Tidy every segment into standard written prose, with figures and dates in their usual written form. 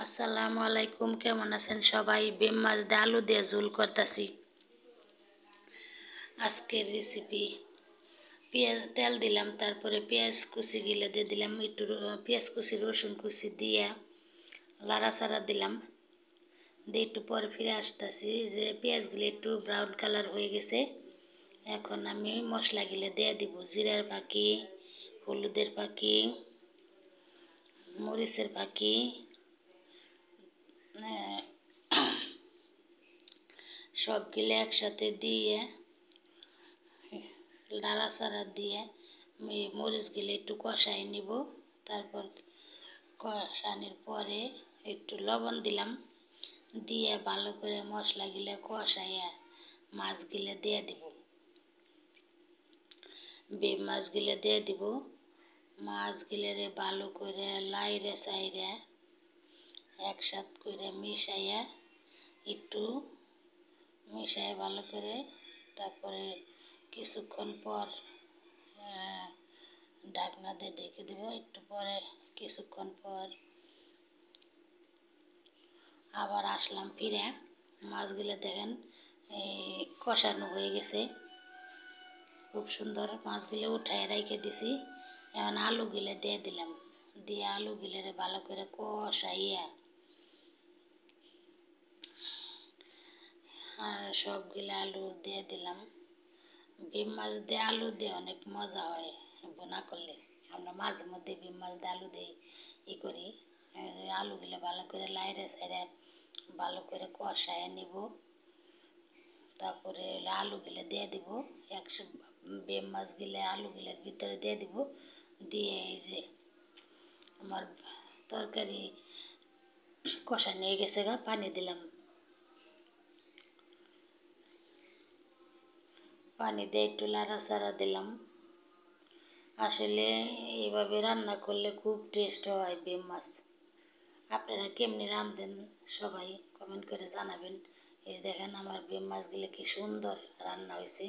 আসসালামু আলাইকুম, কেমন আছেন সবাই? বিম মাছ দিয়ে আলু দিয়ে ঝোল করতেছি। আজকের রেসিপি, পেঁয়াজ তেল দিলাম, তারপরে পেঁয়াজ কুচি গিলে দিয়ে দিলাম, একটু পেঁয়াজ কুচি রসুন কুচি দিয়ে লাড়াচাড়া দিলাম, দিয়ে একটু পরে ফিরে আসতেছি যে পেঁয়াজগুলো একটু ব্রাউন কালার হয়ে গেছে। এখন আমি মশলাগুলো দিয়ে দিব, জিরার ফাঁকি, হলুদের ফাঁকি, মরিচের ফাঁকি, সবগুলো একসাথে দিয়ে নাড়াচাড়া দিয়ে মরিচগুলো একটু কষাই নিব। তারপর কষানোর পরে একটু লবণ দিলাম, দিয়ে ভালো করে মশলাগুলো কষাইয়া মাছগুলো দিয়ে দিব, মাছগুলো দিয়ে দিব। মাছগুলোরে ভালো করে লাইরে চাইরে একসাথ করে মিশাইয়া একটু মিশাই ভালো করে, তারপরে কিছুক্ষণ পর ঢাকনা দিয়ে ঢেকে দেব। একটু পরে কিছুক্ষণ পর আবার আসলাম ফিরে, মাছগুলো দেখেন কষানো হয়ে গেছে, খুব সুন্দর। মাছগুলো উঠায় রেখে দিছি, এখন আলুগুলো দিয়ে দিলাম, দিয়ে আলুগুলোরে ভালো করে কষাইয়া সবগুলো আলু দিয়ে দিলাম। বিম মাছ দিয়ে আলু দিয়ে অনেক মজা হয় বোনা করলে। আমরা মাঝে মধ্যে বিম মাছ দিয়ে আলু দিয়ে করি। আলুগুলো ভালো করে লাইরে সাইরে ভালো করে কষায় নিব, তারপরে আলুগুলো দিয়ে দিব, একশো বিম মাছগুলো আলুগুলোর ভিতরে দিয়ে দিব, দিয়ে এই যে আমার তরকারি কষানো হয়ে গেছে গা, পানি দিলাম, পানি দিয়ে একটু লাড়াচাড়া দিলাম। আসলে এইভাবে রান্না করলে খুব টেস্ট হয় বিম মাছ। আপনারা কেমনি রাঁধেন সবাই কমেন্ট করে জানাবেন। এই দেখেন আমার বিম মাছগুলো কি সুন্দর রান্না হয়েছে,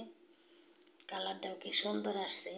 কালারটাও কি সুন্দর আসছে।